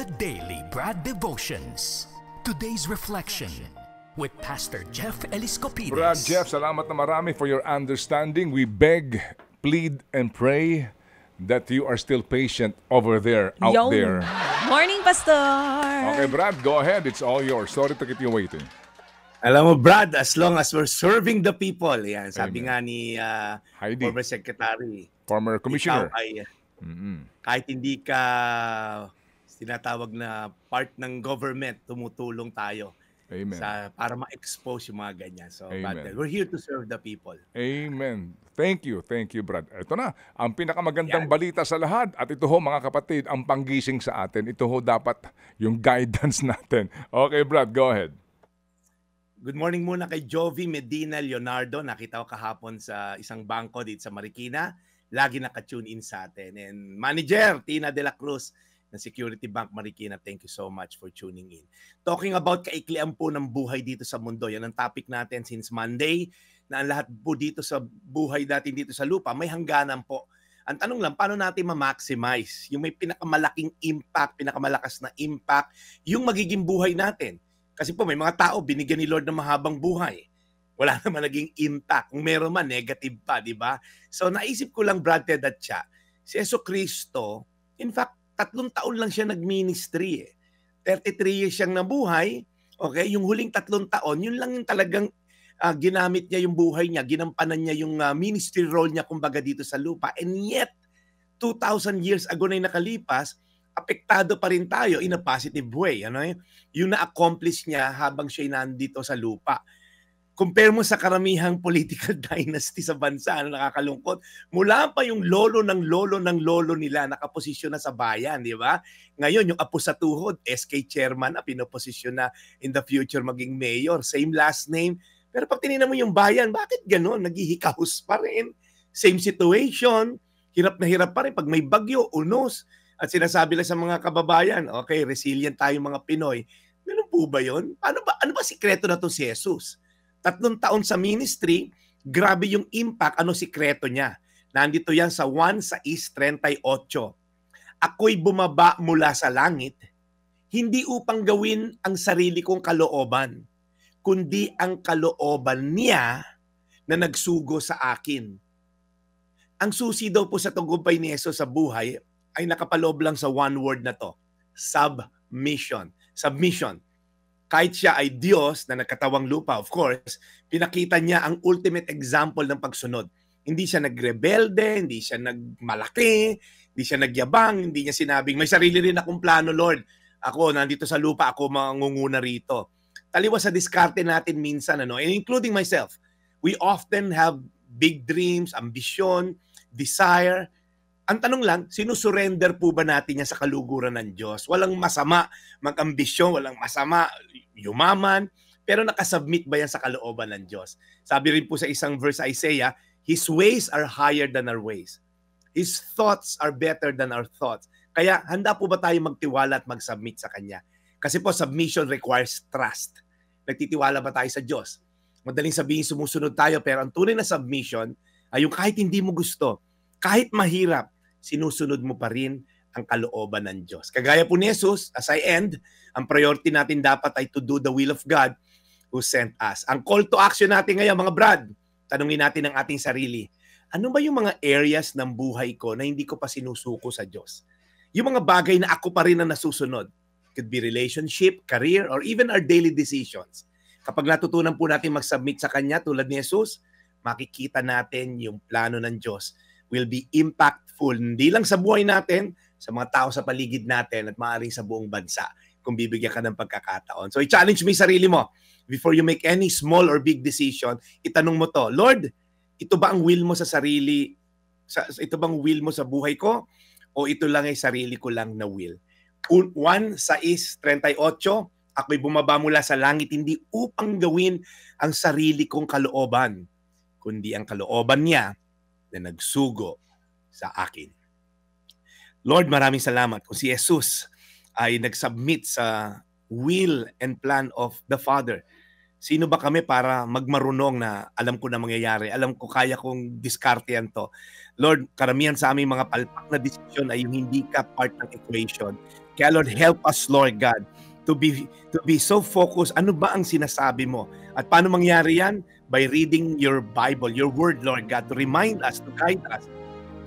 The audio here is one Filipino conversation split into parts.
The Daily Brad Devotions. Today's reflection with Pastor Jeff Eliscopides. Brad Jeff, salamat na marami for your understanding. We beg, plead, and pray that you are still patient over there, out there. Morning, Pastor! Okay, Brad, go ahead. It's all yours. Sorry to keep you waiting. Alam mo, Brad, as long as we're serving the people, yan, sabi Amen. nga ni Heidi, former secretary, former commissioner. ikaw ay, kahit hindi ka tinatawag na part ng government, tumutulong tayo Amen. para ma-expose yung mga ganyan. So, Amen. we're here to serve the people. Amen. Thank you, Brad. Ito na, ang pinakamagandang Yan. balita sa lahat. At ito ho, mga kapatid, ang panggising sa atin. Ito ho dapat yung guidance natin. Okay, Brad, go ahead. Good morning muna kay Jovi Medina Leonardo. Nakita ko kahapon sa isang bangko dito sa Marikina. Lagi naka-tune in sa atin. And Manager Tina De La Cruz ng Security Bank Marikina, thank you so much for tuning in. Talking about kaiklian po ng buhay dito sa mundo. Yan ang topic natin since Monday, na ang lahat po dito sa buhay natin dito sa lupa, may hangganan po. Ang tanong lang, paano natin ma-maximize yung may pinakamalaking impact, pinakamalakas na impact, yung magiging buhay natin? Kasi po may mga tao, binigyan ni Lord ng mahabang buhay. Wala naman naging impact. Kung meron man, negative pa, di ba? So naisip ko lang, Brad Ted at siya, si Jesucristo, in fact, 3 taon lang siya nag-ministry. 33 years siyang nabuhay. Okay? Yung huling 3 taon, yun lang yung talagang ginamit niya yung buhay niya, ginampanan niya yung ministry role niya kumbaga dito sa lupa. And yet, 2,000 years ago na yung nakalipas, apektado pa rin tayo in a positive way. Ano? Yung na-accomplish niya habang siya nandito sa lupa. Compare mo sa karamihang political dynasty sa bansa, nakakalungkot. Mula pa yung lolo ng lolo nila, nakaposisyon na sa bayan, di ba? Ngayon, yung apo sa tuhod, SK chairman na, pinoposisyon na in the future maging mayor. Same last name. Pero pag tinignan mo yung bayan, bakit gano'n? Naghihikahos pa rin. Same situation. Hirap na hirap pa rin. Pag may bagyo, unos. At sinasabi lang sa mga kababayan, okay, resilient tayo mga Pinoy. Ganun po ba yun? Ano ba sikreto na to si Jesus? 3 taon sa ministry, grabe yung impact. Ano sikreto niya? Nandito yan sa 1:38. Ako'y bumaba mula sa langit, hindi upang gawin ang sarili kong kalooban, kundi ang kalooban niya na nagsugo sa akin. Ang susi daw po sa tagumpay ni Jesus sa buhay ay nakapaloob lang sa one word na to, submission. Submission. Kahit siya ay Diyos na nagkatawang lupa, of course, pinakita niya ang ultimate example ng pagsunod. Hindi siya nagrebelde, hindi siya nagmalaki, hindi siya nagyabang, hindi niya sinabing, may sarili rin akong plano, Lord. Ako, nandito sa lupa, ako mangunguna rito. Taliwas sa diskarte natin minsan, and including myself, we often have big dreams, ambition, desire. Ang tanong lang, sinusurrender po ba natin yan sa kaluguran ng Diyos? Walang masama mag-ambisyon, walang masama yumaman, pero nakasubmit ba yan sa kalooban ng Diyos? Sabi rin po sa isang verse sa Isaiah, His ways are higher than our ways. His thoughts are better than our thoughts. Kaya handa po ba tayo magtiwala at mag-submit sa Kanya? Kasi po submission requires trust. Nagtitiwala ba tayo sa Diyos? Madaling sabihin sumusunod tayo, pero ang tunay na submission ay yung kahit hindi mo gusto, kahit mahirap, sinusunod mo pa rin ang kalooban ng Diyos. Kagaya po ni Jesus, as I end, ang priority natin dapat ay to do the will of God who sent us. Ang call to action natin ngayon, mga Brad, tanungin natin ang ating sarili. Ano ba yung mga areas ng buhay ko na hindi ko pa sinusuko sa Diyos? Yung mga bagay na ako pa rin ang nasusunod. Could be relationship, career, or even our daily decisions. Kapag natutunan po natin mag-submit sa Kanya tulad ni Jesus, makikita natin yung plano ng Diyos will be impactful, hindi lang sa buhay natin, sa mga tao sa paligid natin at maaaring sa buong bansa kung bibigyan ka ng pagkakataon. So i-challenge mo yung sarili mo. Before you make any small or big decision, itanong mo to, Lord, ito ba ang will mo sa sarili, ito bang will mo sa buhay ko? O ito lang ay sarili ko lang na will? 1:38, ako'y bumaba mula sa langit hindi upang gawin ang sarili kong kalooban, kundi ang kalooban niya na nagsugo sa akin. Lord, maraming salamat kung si Jesus ay nag-submit sa will and plan of the Father Sino ba kami para magmarunong na alam ko na mangyayari, alam ko kaya kong diskartehan to. Lord, karamihan sa aming mga palpak na desisyon ay yung hindi ka part ng equation. Kaya Lord, help us, Lord God, to be so focused. Ano ba ang sinasabi mo? At paano mangyari yan? By reading your Bible, your word, Lord God, to remind us, to guide us,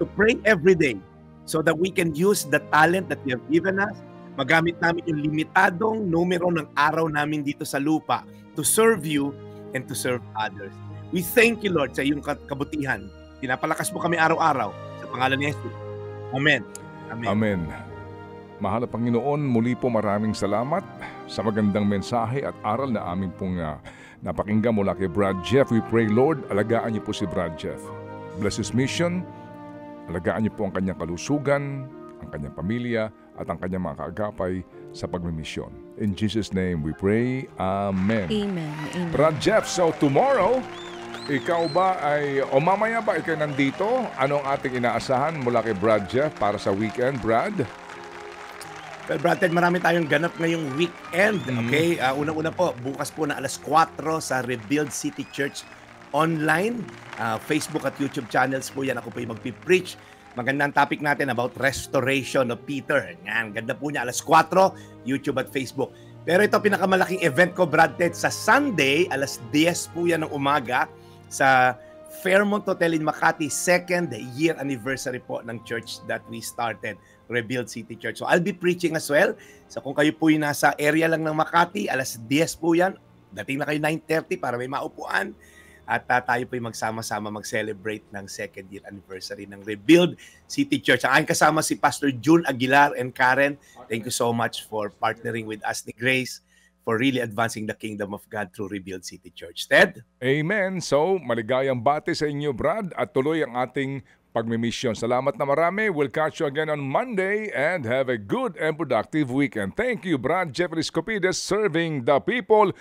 to pray every day so that we can use the talent that you have given us. Magamit namin yung limitadong numero ng araw namin dito sa lupa to serve you and to serve others. We thank you, Lord, sa iyong kabutihan. Pinapalakas mo kami araw-araw sa pangalan ni Jesus. Amen. Amen. Amen. Mahal na Panginoon, muli po maraming salamat sa magandang mensahe at aral na aming pong napakinggan mula kay Brad Jeff. We pray, Lord, alagaan niyo po si Brad Jeff. Bless his mission. Alagaan niyo po ang kanyang kalusugan, ang kanyang pamilya, at ang kanyang mga kaagapay sa pagmimisyon. In Jesus' name we pray. Amen. Amen. Amen. Brad Jeff, so tomorrow, ikaw ba ay, o mamaya ba ikaw nandito? Anong ating inaasahan mula kay Brad Jeff para sa weekend, Brad? Well, Brad Ted, marami tayong ganap ngayong weekend. Okay? Unang-una po, bukas po na alas 4 sa Rebuild City Church online. Facebook at YouTube channels po yan. Ako po yung magpipreach. Magandang topic natin about restoration of Peter. Yan, ganda po niya. Alas 4, YouTube at Facebook. Pero ito, pinakamalaking event ko, Brad Ted, sa Sunday, alas 10 po yan ng umaga sa Fairmont Hotel in Makati, 2nd year anniversary po ng church that we started, Rebuild City Church. So I'll be preaching as well. So kung kayo po yung nasa area lang ng Makati, alas 10 po yan. Dating na kayo 9:30 para may maupuan. At tayo po yung magsama-sama mag-celebrate ng 2nd year anniversary ng Rebuild City Church. Ang aking kasama si Pastor June Aguilar and Karen. Thank you so much for partnering with us ni Grace for really advancing the kingdom of God through Rebuild City Church. Ted? Amen. So, maligayang bati sa inyo, Brad, at tuloy ang ating pagmimisyon. Salamat na marami. We'll catch you again on Monday and have a good and productive weekend. Thank you, Brad Jeffrey Scopides, serving the people.